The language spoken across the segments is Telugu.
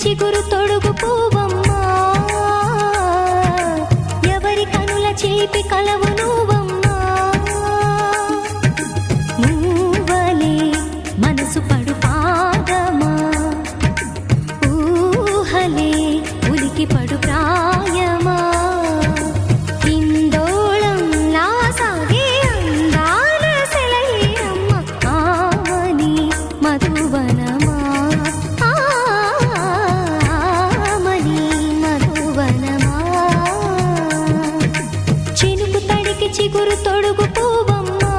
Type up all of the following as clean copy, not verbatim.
చిగురు తొడుగు పువ్వమ్మా, ఎవరి కనుల చేపి కలవు నువ్వమ్మా. మూవలే మనసు పడు పాదమా, ఊహలే ఉలికి పడు ప్రాయమా. ఇందోళంలా సాగే అందాల సెలయేరమ్మ, ఆమని మధువనమా, ఆమని మధువనమా. చినుకు తడికి చిగురు తొడుగు పువ్వమ్మా,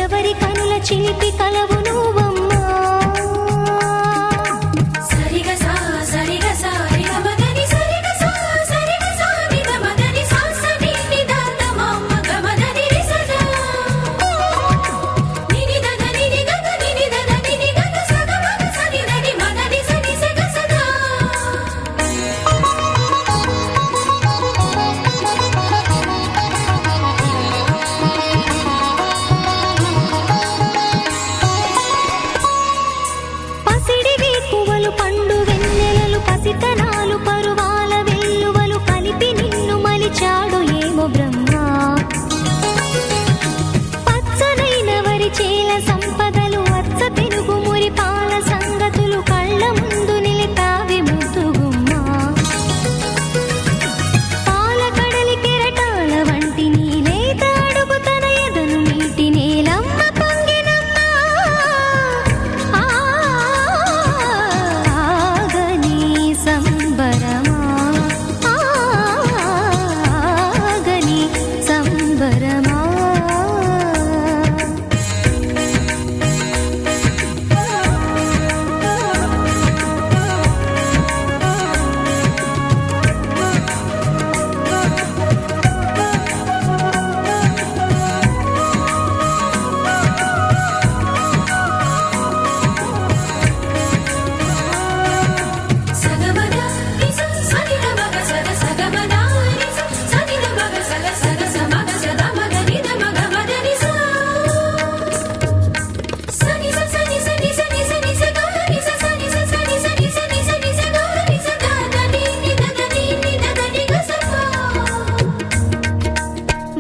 ఎవరి కనుల చిలిపి కలవు నువ్వమ్మా. పసిడివి పువ్వులు పండు వెన్నెలలు పసితనాలు పరువాల వెల్లువలు కలిపి నిన్ను మలిచాడు ఏమో బ్రహ్మ. పచ్చనైన వరి చేల సంపదలు అచ్చ తెలుగు మురి పాల సంగతులు కళ్ళ ముందు నిలిపావి ముద్దుగుమ్మ. పాల కడలి కెరటాల వంటి నీలేత అడుగు తన ఎదను నీటి నేలమ్మ పొంగినమ్మ. ఆగని సంబరమా, ఆగని సంబరమా.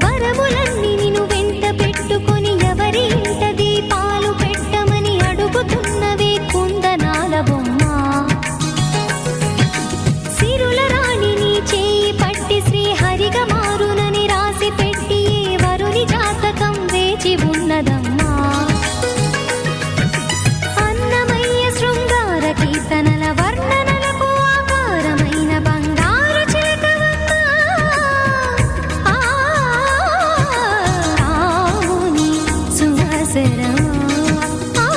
వరములన్నీ నిన్ను వెంట పెట్టుకొని ఎవరి ఇంట దీపాలు పెట్టమని అడుగుతున్నవే కుందనాల బొమ్మ. సిరుల రాణి నీ చేయి పట్టి శ్రీహరిగా మారునని రాసి పెట్టి ఏ వరుని జాతకం వేచి ఉన్నదమ్మా. అన్నమయ్య శృంగార కీర్తనల వర్ణనలకు ఆకారమైన బంగారు చిలకవమ్మా. రాముని సుమసరమా,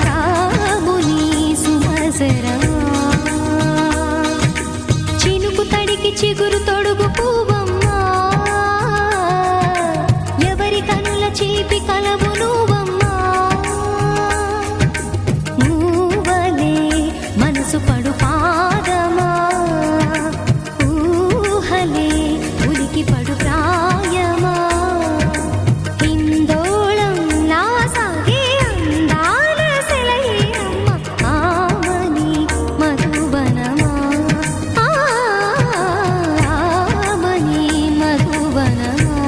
రాముని సుమసరమా. చినుకు తడికి చిగురు తొడుగు పువ్వమ్మా, ఎవరి కనుల చేపి కలవు నువ్వమ్మా. మూవలే మనసు పడు పాదమా, ఊహలే ఉలికి పడు ప్రాయమా. ఇందోళంలా సాగే అందాల సెలయేరమ్మ, ఆమని మధువనమా, ఆమని మధువనమా.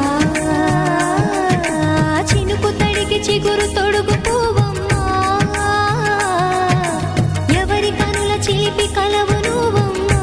చినుకు తడికి చిగురు తొడుగు పువ్వమ్మా, ఎవరి కనుల చిలిపి కలవు నువ్వమ్మా.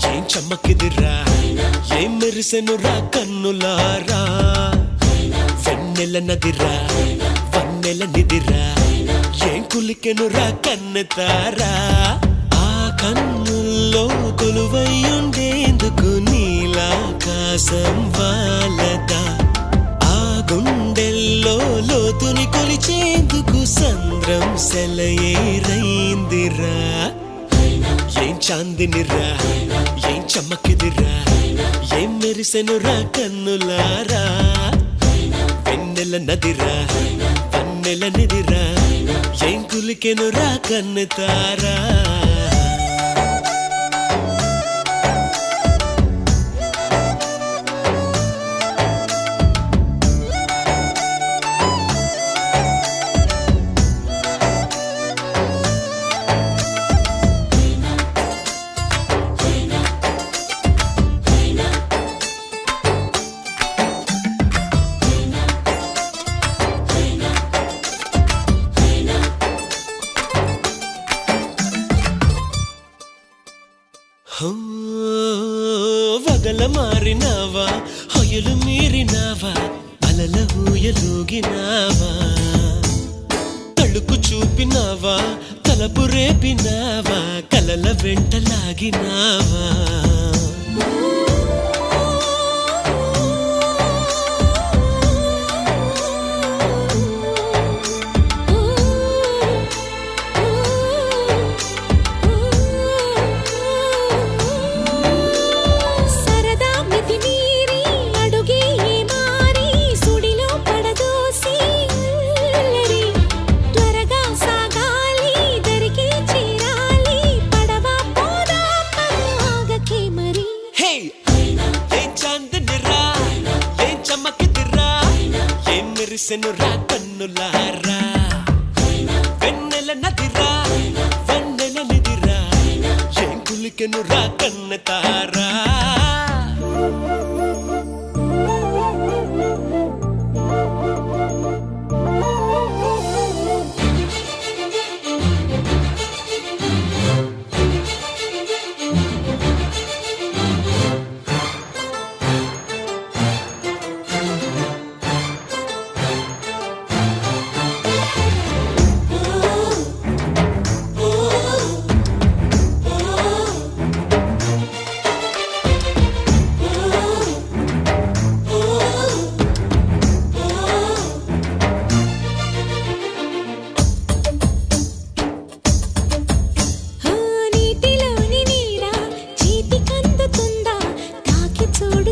ఏం చమ్మకిదిరా ఏం మెరిసెనురా కన్నులారా వెన్నెల నదిరా వన్నెల నిదిరా ఏం కులికెనురా కన్నెతారా ఆ కన్నుల్లో కొలువయ్యుండేందుకు నీలాకాశం వాలదా ఆ గుండెల్లో లోతుని కొలిచేందుకు సంద్రం సెలయేరైందిరా ఏం చాందినిరా ఏం చమ్మకిదిరా ఏం మెరిసెనురా కన్నులారా వెన్నెల నదిరా వన్నెల నిదిరా ఏం కులికెనురా కన్నెతారా వగల మారినావా హొయలు మీరినావా అలల ఊయలూగినావా తళుకు చూపినావా తలపు రేపినావా కలల వెంటలాగినావా మెరిసెనురా కన్నులారా వెన్నెల నదిరా వన్నెల నిదిరా ఏం కులికెనురా కన్నెతారా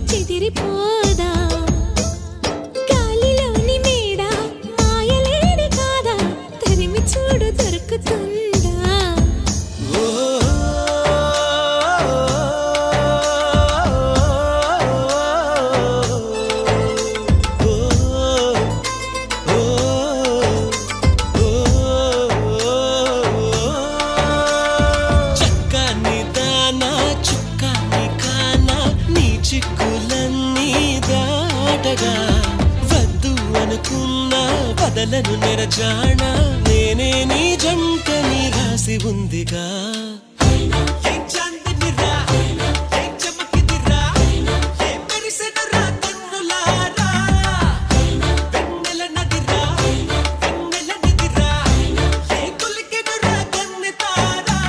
చెదిరిపోదా గాలిలోని మేడ మాయలేడి కాదా తరిమి చూడు దొరుకుతుందా చక్కని దానా చుక్కని కానా నీ చిక్కులన్నీ దాటగా వద్దు అనుకున్నా బదలను నెరజానా నేనే నీ జంటని రాసి ఉందిగా ఏం చాందినిరా ఏం చమకిదిరా ఏం మెరిసెనురా కన్నులారా వెన్నెల నదిరా వన్నెల నిదిరా ఏం కులికెనురా కన్నెతారా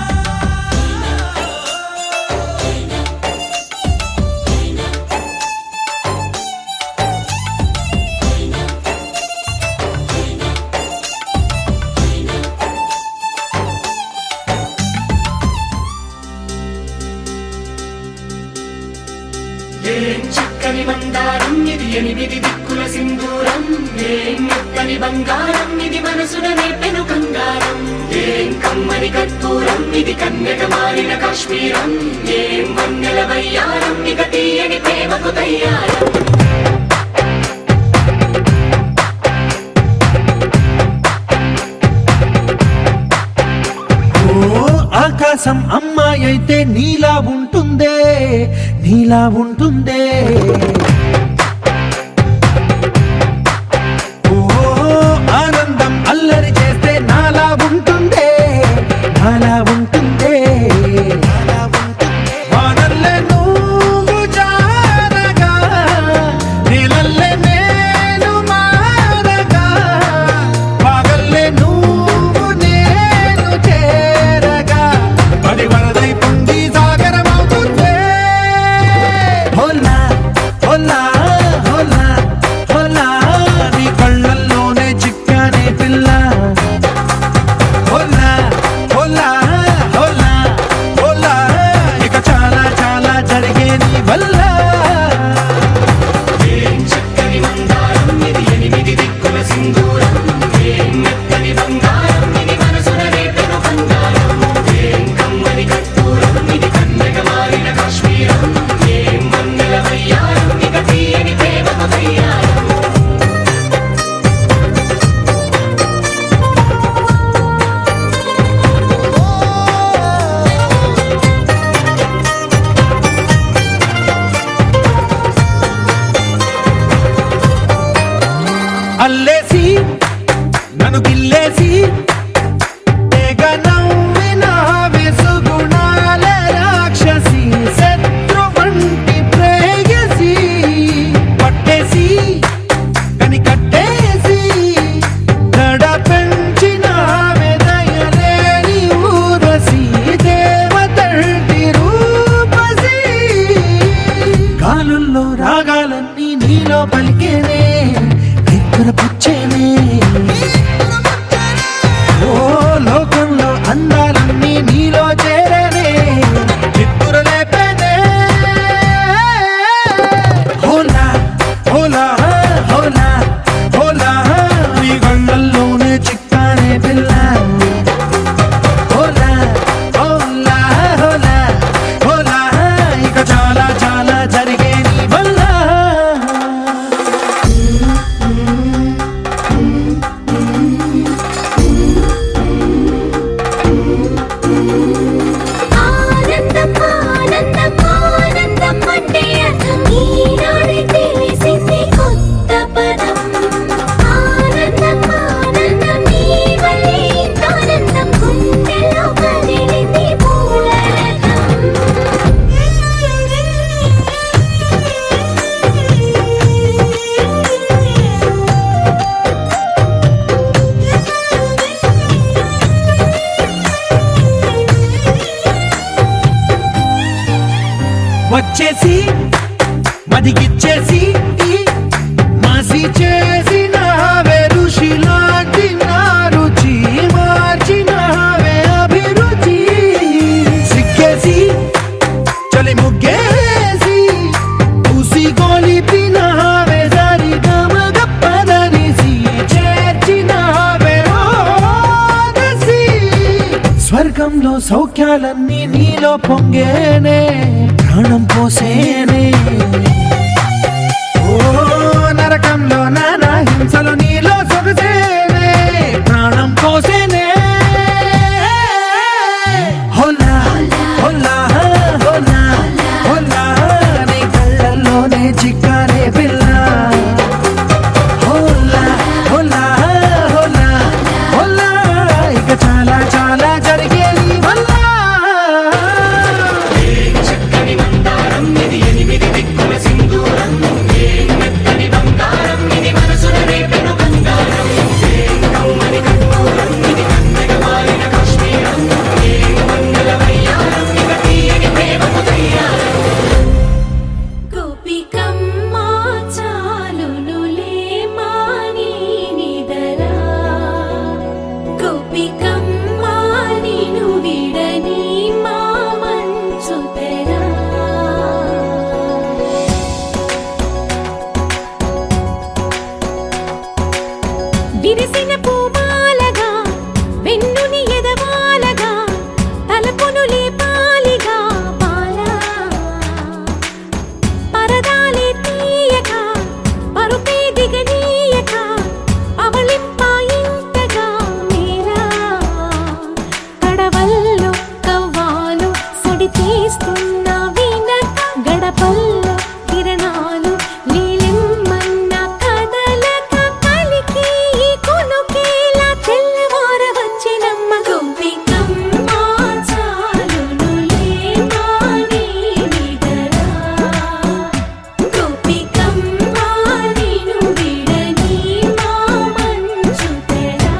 ఏం చక్కని మందారం ఇది ఎనిమిది దిక్కుల సింధూరం ఏం మెత్తని బంగారం ఇది మనసున నేర్పెను కంగారం ఏం కమ్మని కర్పూరం ఇది కన్యక మారిన కాశ్మీరం ఏం వన్నెల వయ్యారం ఇక తీయని ప్రేమకు తయ్యారం ఆకాశం అమ్మాయైతే నీలా ఉంటుందే నీలా ఉంటుందే ఓ ఆనందం అల్లరి చేస్తే నాలా ఉంటుందే నాలా ఉంటుందే వానల్లే నీలో పలికేనే నిద్ర పుచ్చేనే ఓ లోకంలో అందాలన్నీ నీలో చేరనే నిద్ర లేపేనే హోలా హోలా హోలా హోలా నీ గంగల్లోనే చిక్కానే పిల్ల హోలా హోలా హోలా హోలా ఇక చాలా చాలా జరిగే నీ వల్ల ఆనందం ఆనందం ఆనందం అంటే అర్థం ఈనాడే తెలిసింది కొత్త పదం ఆనందం ఆనందం నీ వల్లే ఇంత ఆనందం గుండెలో కదిలింది పూల వచ్చేసి మదిగిచ్చేసి మాసి చేసిన ఋషిలాంటి నా రుచి మార్చినవే అభిరుచి సిక్కేసి చలి ముగ్గేసి ఉసి గోలిపినవే సరి గమగప్పదనిసి చేర్చినవే ఓదసి స్వర్గంలో సౌఖ్యాలన్నీ నీలో పొంగేనే ప్రాణం పోసేనే ఓ నరకంలో నానా హింసలు నీలో సొగసేనే ప్రాణం పోసేనే హోలా హోలా హోలా హోలా నీ కళ్ళల్లోనే చిక్కానే పిల్ల హోలా హోలా హోలా హోలా ఇక చాలా చాలా జరిగే నీ వల్ల చక్కని మందారం ఇది ఎనిమిది దిక్కుల సింధూరం ఏం మెత్తని బంగారం ఇది మనసున రేపెను బంగారం ఏం కమ్మని కర్పూరం ఇది కన్నెగ మారిన కాశ్మీరం ఏం మంగళ వయ్యారం ఇక తీయని ప్రేమకు తయ్యారం గోపికమ్మా చాలునులే మాని నిదరా గోపికమ్మా నిను విడని మా మంచు తెరా విరిసిన పూమాలగా వెన్నుని ఎదవాలగా తలపును లేపాలిగా బాలా పరదాలే తీయక పరుపే దిగనీయక అవళింపాయింతగా మీరా కడవల్లో కవ్వాలు సడి తీస్తున్న వినక గడపల్లో కిరణాలు నీలిమ్మన్న కదలక కలికి ఈ కొనుకేలా తెల్లవార వచ్చినమ్మ గోపికమ్మ చాలునులే మాని నిదరా గోపికమ్మ నిను విడని మా మంచు తెరా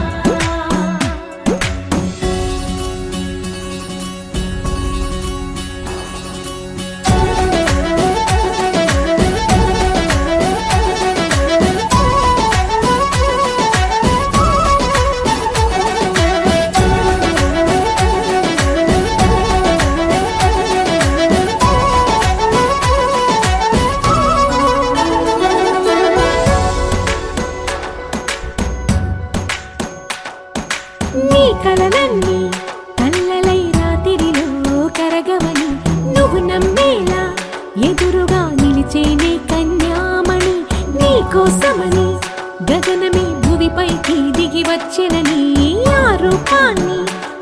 నీ కలలన్నీ కళ్ళలై రాత్రిలో కరగవని నువ్వు నమ్మేలా ఎదురుగా నిలిచేనే కన్యామణి నీ కోసమని గగనమే భువిపైకి దిగి వచ్చినని ఆ రూపాన్ని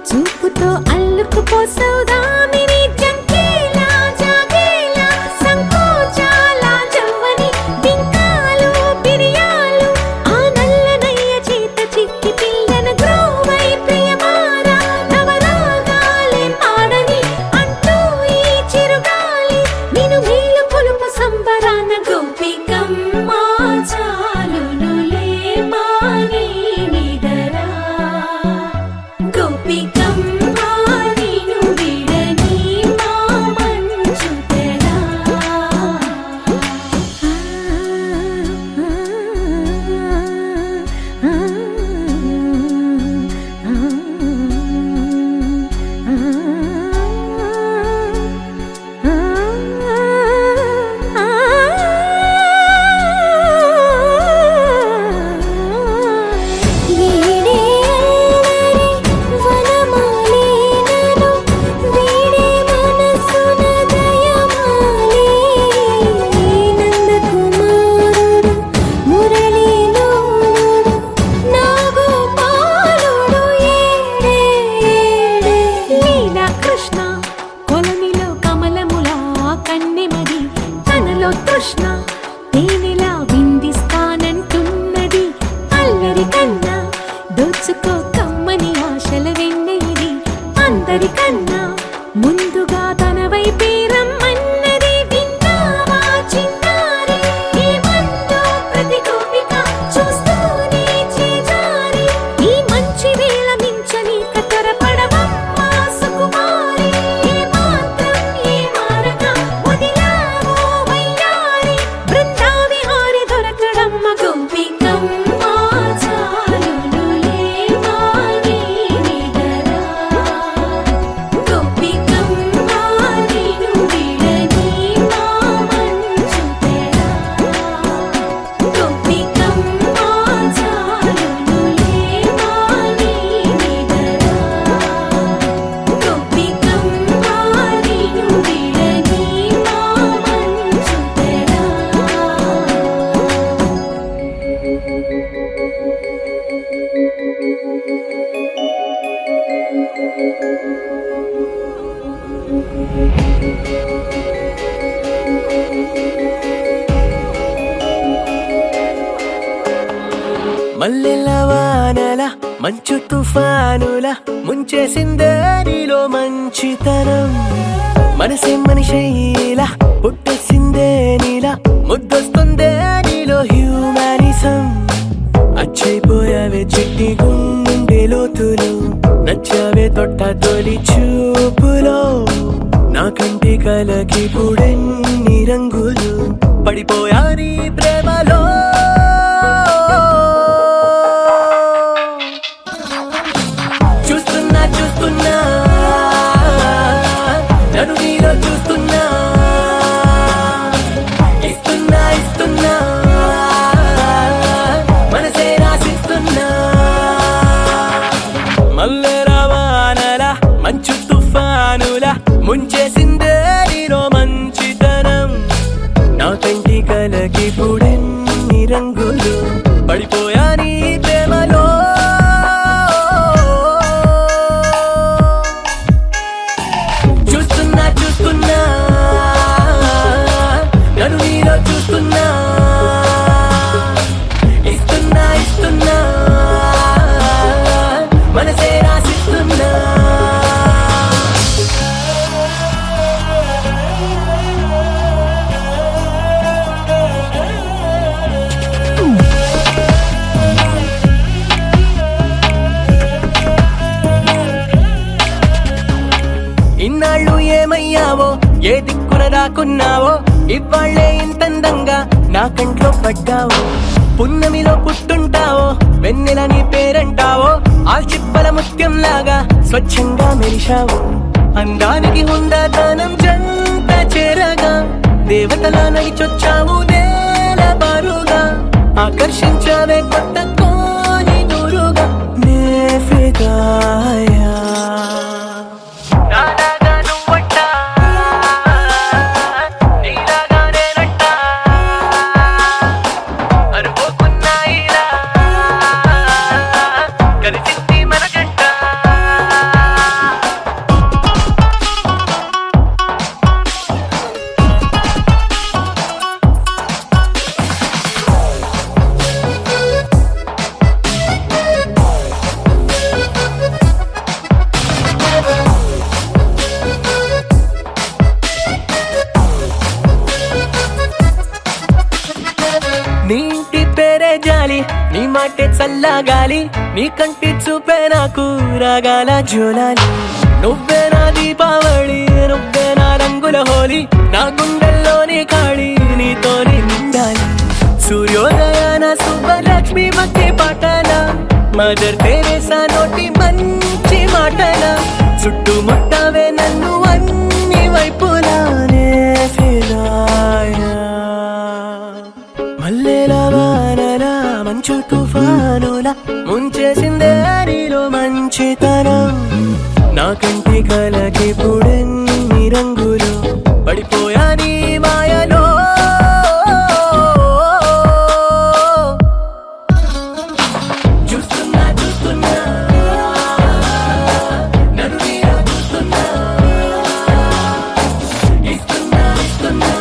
చూపుతో అల్లుకుపోసౌదామిని జంకేలా జాగేలా సంకోచాల జవ్వని బింకాలు బిరియాలు ఆ నల్లనయ్య చేత చిక్కి పిల్లన గ్రోవై ప్రియమారా నవరాగాలే పాడని అంటూ ఈ చిరుగాలి నిను మేలు కొలుపు సంబరాన గోపికమ్మ చాలునులే మాని నిదరా గోపికమ్మ నిను విడ కృష్ణ తేనెలా విందిస్తానంటున్నది అల్లరి కన్నా దోచుకో కమ్మని ఆశల వెన్నెయిది అందరికన్నా ముందుగా తన వైపే రమ్మన్నది విన్నావా చిన్నారి ఈ మందో ప్రతి గోపిక చూస్తూనే చేజారి ఈ మంచి వేళ మించని కతరపడవమ్మా సుకుమారి ఏ మాత్రం ఏ మారక వదిలావో వయ్యారి బృందావిహారి దొరకడమ్మ గోపికమ్మ చాలులులే మాని నిదరా గోపికమ్మ నిను విడని మా మంచు తెరా గోపికమ్మ చాలులులే మాని నిదరా గోపికమ్మ నిను విడని మా మంచు తెరా మల్లెల వానల మంచు తుఫానుల ముంచేసిందే నీలో మంచితనం మనసే మనిషైలా పుట్టేసిందే నీలా ముద్దొస్తుందే నీలో హ్యూమానిజం అచ్చైపోయావే చిట్టి గుండె లోతులు నచ్చావే తొట్ట తొలి చూపులో నా కంటి కలకి పుడెన్ని రంగులు పడిపోయా నీ ప్రేమలో చూస్తున్నా చూస్తున్నా నన్ను నీలో చూస్తున్నా ఇస్తున్నా ఇస్తున్నా మనసే రాసిస్తున్నా మల్లె రవాణల మంచు తుఫానుల ముంచేసిందే నీలో మంచితనం నా కంటి కలకి పుడెన్ని రంగులు పడిపోయా నీ ప్రేమలో చూస్తున్నా చూస్తున్నా నన్ను నీలో చూస్తున్నా ఇస్తున్నా ఇస్తున్నా మనసే రాసిస్తున్నా ఇన్నాళ్ళు ఏమయ్యావో ఏ దిక్కున దాక్కున్నావో ఇవాళ్లే ఇంతందంగా నా కంట్లో పడ్డావో పున్నమిలో పుట్టుంటావో వెన్నెల నీ పేరంటావో ఆల్చిప్పల ముత్యంలాగా స్వచ్ఛంగా మెరిశావు అందానికి హుందాతనం జంట చేరగా దేవతలా నడిచొచ్చావు నేల బారుగా ఆకర్షించావే కొత్త కోని దూరుగా నే ఫిదాయా నీ ఇంటి పేరే జాలి నీ మాటే చల్లగాలి నీ కంటి చూపే నాకు రాగాల జోలాలి నువ్వే నా దీపావళి నువ్వే నా రంగుల హోలీ నా గుండెల్లోని ఖాళీ నీతోనే నిండాలి సూర్యోదయాన శుభలక్ష్మి మధ్య పాటల మదర్ తెరేసా నోటి మంచి మాటల చుట్టుముట్టవే నన్ను అన్ని వైపులానే ఫిదాయా మల్లెల వానల మంచు తుఫానుల ముంచేసిందే నీలో మంచితనం నా కంటి కలకి పుడెన్ని రంగులు పడిపోయా నీ మాయలో చూస్తున్నా చూస్తున్నా నన్ను నీలో చూస్తున్నా ఇస్తున్నా ఇస్తున్నా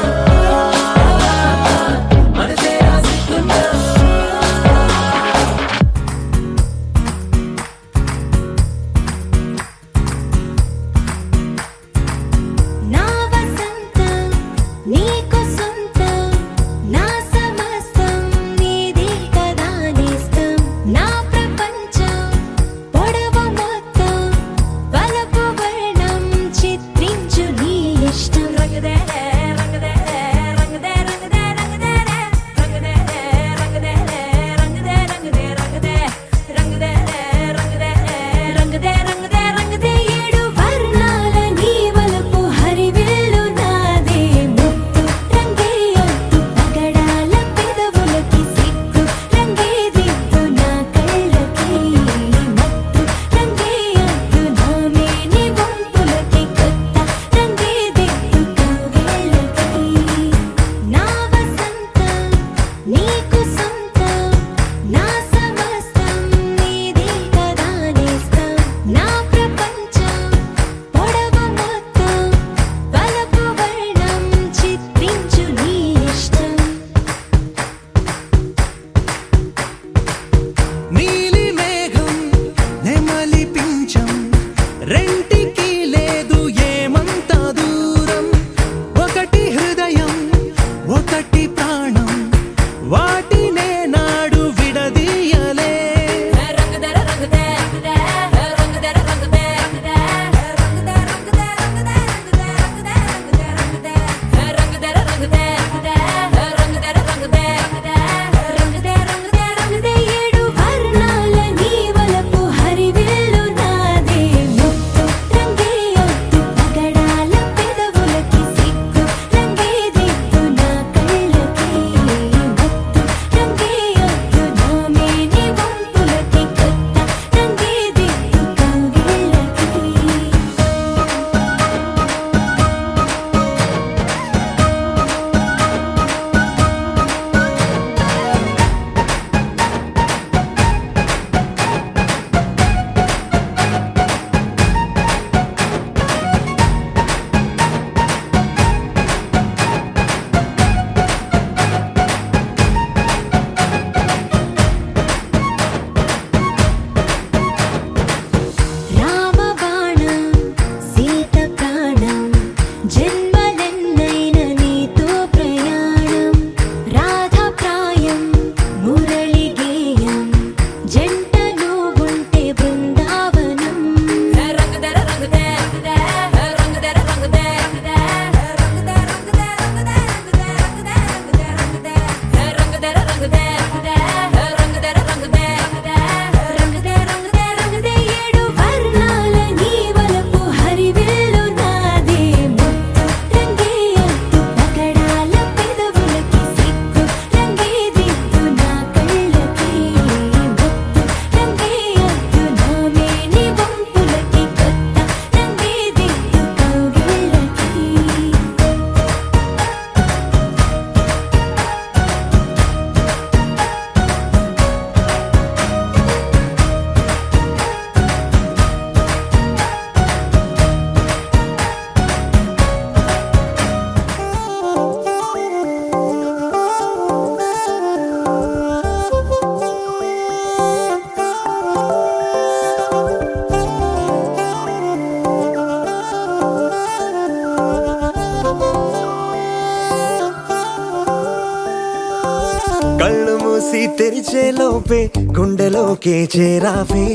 మూసి తెరిచే లోపే గుండెలోకే చేరావే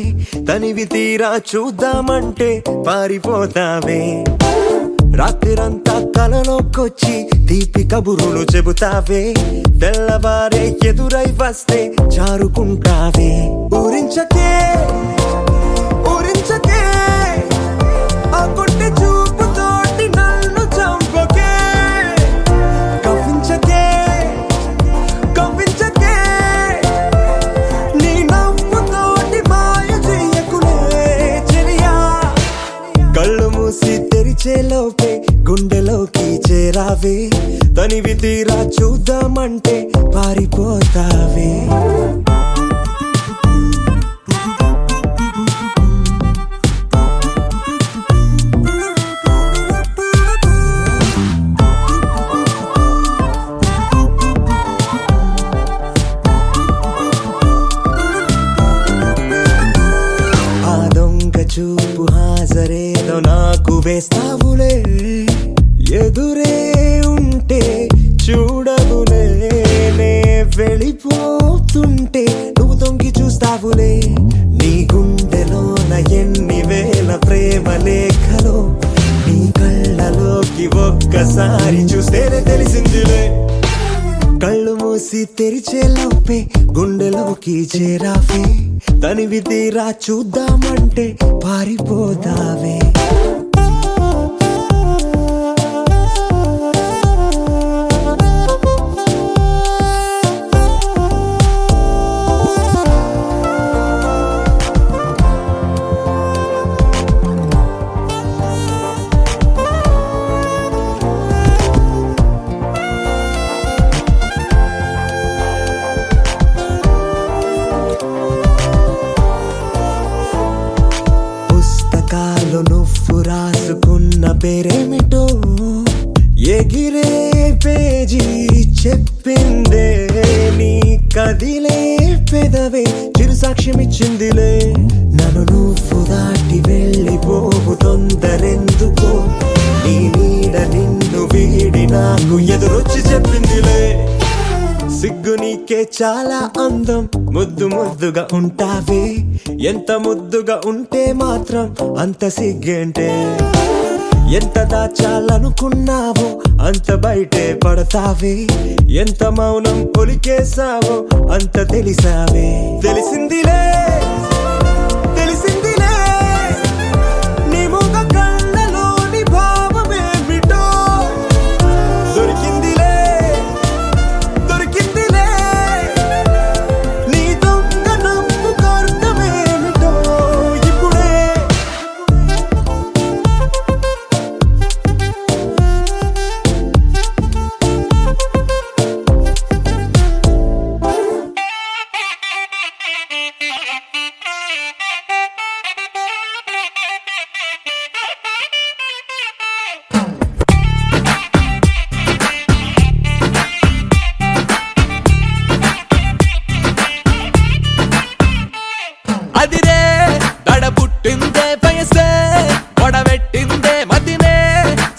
తనివి తీరా చూద్దామంటే పారిపోతావే రాత్రిరంతా కలలోకొచ్చి తీపి కబురులు చెబుతావే తెల్లవారే ఎదురై వస్తే జారుకుంటావే ఊరించకే ఊరించకే ఆ కొట్టి చూపుతోటి నన్ను చంపకే కవ్వించకే కవ్వించకే నీ నవ్వుతోటి మాయ చెయ్యకులే చెలియా కళ్ళు మూసి తెరిచే లోపే గుండెలోకి చేరావే తనివి తీరా చూద్దామంటే పారిపోతావే ఆ దొంగ చూపు హాజరేదో నాకు వేస్తావులే ఎదురే ఉంటే చూడవులే నే వెళ్ళిపోతుంటే నువ్వు తొంగి చూస్తావులే నీ గుండెలోన ఎన్ని వేల ప్రేమ లేఖలో నీ కళ్ళలోకి ఒక్కసారి చూస్తేనే తెలిసిందిలే కళ్ళు మూసి తెరిచే లోపే గుండెలోకి చేరావే తనివి తీరా చూద్దామంటే పారిపోతావే పుస్తకాలు నువ్వు రాసుకున్న పేరేమిటో ఎగిరే పేజీ చెప్పిందే నీ కదిలే పెదవే చిరు సాక్ష్యమిచ్చిందిలే నన్ను నువ్వు దాటి వెళ్ళిపోవు తొందరెందుకో నీ నీడ నిన్ను వీడి నాకు ఎదురొచ్చి చెప్పిందిలే సిగ్గు నీకే చాలా అందం ముద్దు ముద్దుగా ఉంటావే ఎంత ముద్దుగా ఉంటే మాత్రం అంత సిగ్గేంటే ఎంత దాచాలనుకున్నావో అంత బయటే పడతావే ఎంత మౌనం పొలికేసావో అంత తెలిసావే తెలిసిందిలే తెలిసిందిలే నీ ముఖ కళ్ళలోని భావమేమిటో దొరికిందిలే దొరికిందిలే నీ దొంగ నవ్వు అర్థమేమిటో ఇప్పుడే అదిరే దడ పుట్టిందే పయసే పొడబెట్టిందే మదినే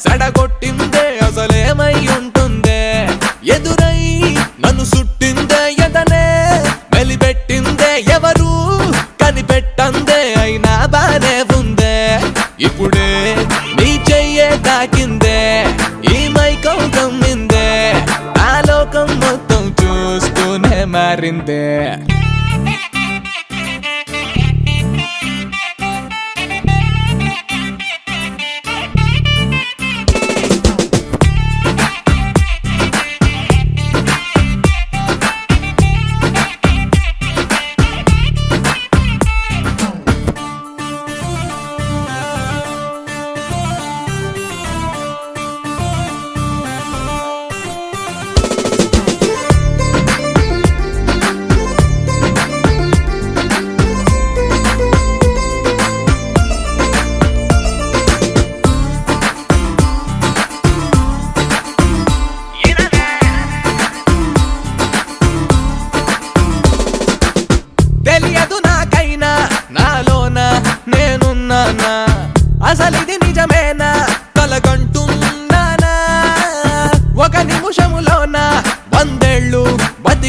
సడగొట్టిందే అసలేమై ఉంటుందే ఎదురై నన్ను సుట్టిందే ఎదనే మెలిపెట్టిందే ఎవరు కనిపెట్టందే అయినా బానే ఉందే ఇప్పుడే నీ చెయ్యే తాకిందే ఈ మైకం గమ్మిందే ఆ లోకం మొత్తం చూస్తూనే మారిందే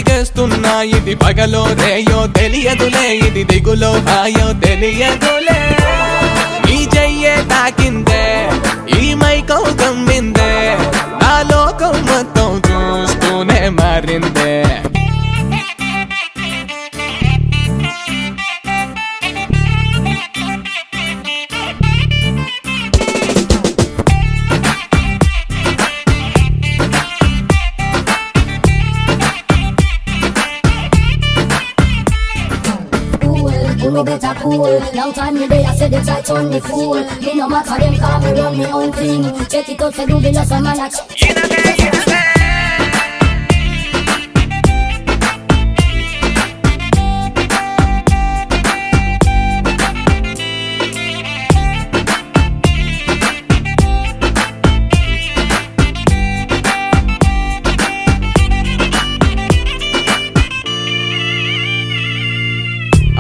బతికేస్తున్నా ఇది పగలో రేయో తెలియదులే ఇది దిగులో హాయో తెలియదులే నీ చెయ్యే తాకిందే ఈ మైకం గమ్మిందే నా లోకం మొత్తం చూస్తూనే మారిందే Me better cool. Long time me there, I said the tight on me fool. Me no matter them, call me run me own thing. Check it out for do the loss of man.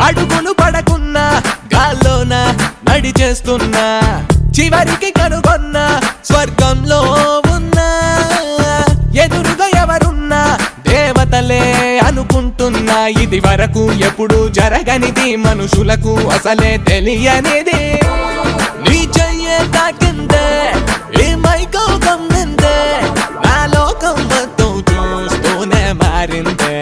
అడుగులు పడకున్నా గాల్లోన నడిచేస్తున్నా చివరికి కనుగొన్నా స్వర్గంలో ఉన్నా ఎదురుగా ఎవరున్నా దేవతలే అనుకుంటున్నా ఇది వరకు ఎప్పుడు జరగనిది మనుషులకు అసలే తెలియనిది నీ చెయ్యే తాకిందే ఈ మైకం గమ్మిందే నా లోకం మొత్తం చూస్తూనే మారిందే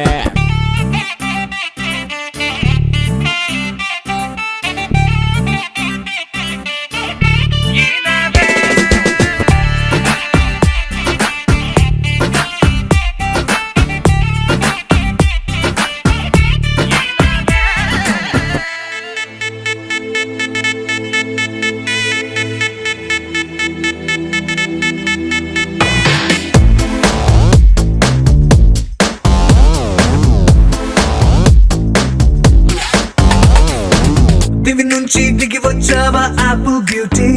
దివి నుంచి దిగి వచ్చావా యాపిల్ బ్యూటీ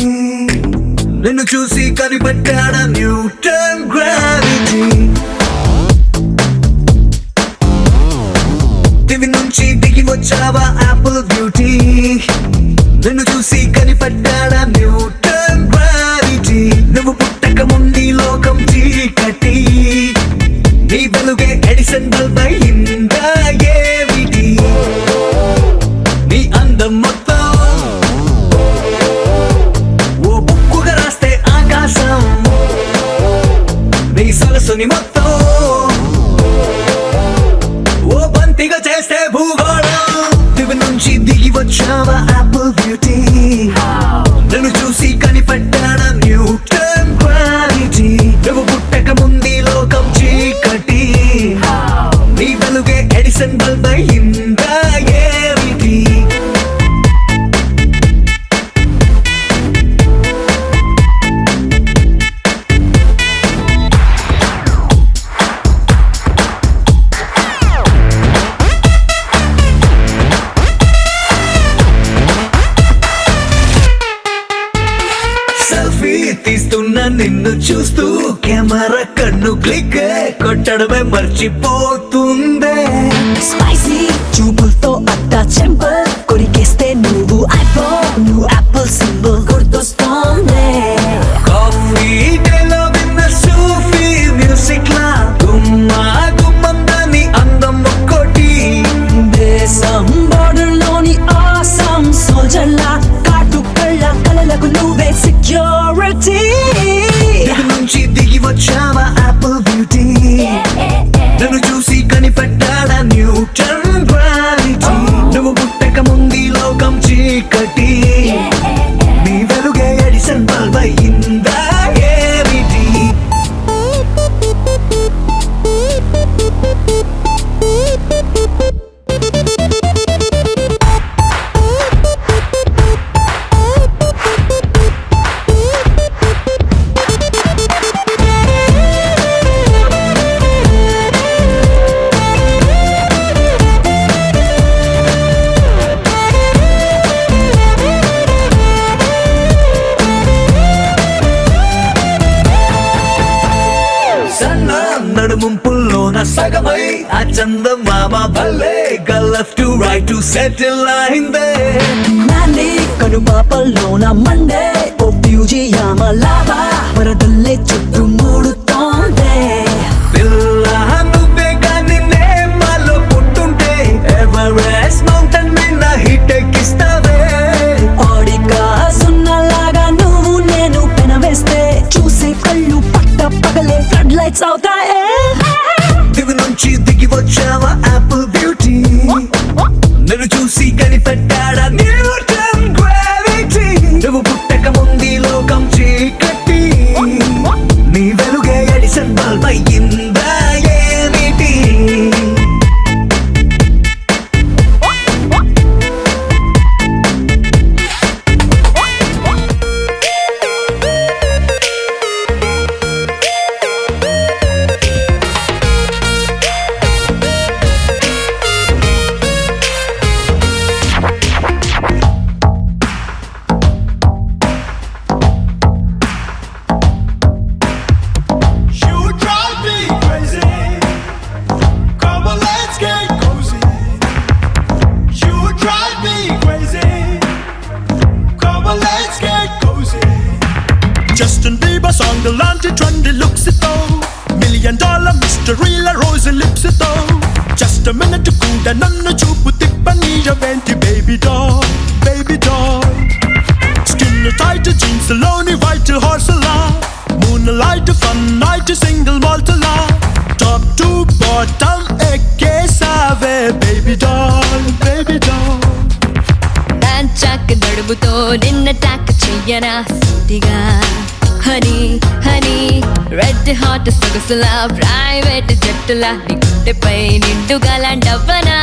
నిన్ను చూసి కనిపెట్టాడా న్యూటన్ గ్రావిటీ దివి నుంచి దిగి వచ్చావా యాపిల్ బ్యూటీ నిన్ను చూసి కనిపెట్టాడా న్యూటన్ గ్రావిటీ నువ్వు పుట్టక ముందు లోకం చీకటి నీ వెలుగే ఎడిసన్ బల్బ్ అయిందా ఏమిటి నీ అందం మొత్తం ఓ బుక్కుగా రాస్తే ఆకాశం నీ సరస్సుని మొత్తం ఓ బంతిగా చేస్తే భూగోళం దివి నుంచి దిగి వచ్చావా యాపిల్ బ్యూటీ నన్ను చూసి కనిపెట్టాడా న్యూటన్ గ్రావిటీ నువ్వు పుట్టక ముందు లోకం చీకటి నీ వెలుగే ఎడిసన్ బల్బ్ అయిందా ఏమిటి సెల్ఫీ తీస్తున్నా నిన్ను చూస్తూ కెమెరా కన్ను క్లిక్ కొట్టడమే మర్చిపోతుందే స్పైసీ చూపులతో అట్టా చెంపల్ కొరికేస్తే నువ్వు ఐఫోన్ నువ్వు యాపిల్ సింబల్ గుర్తొస్తోంది కాఫీ డేలో విన్న సూఫీ మ్యూజిక్ లా గుమ్మా గుమ్మందని అందం ఒక్కోటి దేశం బోర్డర్లోని ఆసం సోల్జర్లా కాటు కళ్ళ కలలకు నువ్వే సెక్యూరిటీ దివి నుంచి దిగి వచ్చావా యాపిల్ బ్యూటీ నన్ను చూసి కనిపెట్టాడా న్యూటన్ గ్రావిటీ నువ్వు పుట్టక ముందు లోకం చీకటి నీ వెలుగే ఎడిసన్ బల్బ్ అయిందా ఏమిటి సన్న నడుముంపుల్లోన సగమై ఆ చందమామ భలే left to right to settle అయిందే నాని కనుపాపల్లోన మండే ఓ ఫ్యూజియామ లావా వరదల్లే చుట్టూ మూడుతోందే పిల్ల నువ్వే కానీ నే లైట్స్ అవుతాయే దివి నుంచి దిగి వచ్చావా యాపిల్ బ్యూటీ నన్ను చూసి కనిపెట్టాడా న్యూటన్ గ్రావిటీ నువ్వు పుట్టక ముందు లోకం చీకటి నీ వెలుగే ఎడిసన్ బల్బ్ అయ్యిందా ఏమిటి You drive me crazy. Come on, let's get cozy. You drive me crazy. Come on, let's get cozy. Justin Bieber song, the launty trendy looks it though. $1 million mystery, la rosy lips it though. Just a minute to cool down, none chupu tippani venti baby doll, baby doll. Skin tight jeans, lonely white horse la. Moonlight fun night single malt la. Top to bottom ekesave baby doll, baby doll. చాక్ నడుముతో నిన్న టాక్ చెయ్యనా సుటిగా హనీ హనీ రెడ్ హాట్ సొగసులా ప్రైవేట్ జట్టులా నీ గుండెపై నిండుగా లండవ్వనా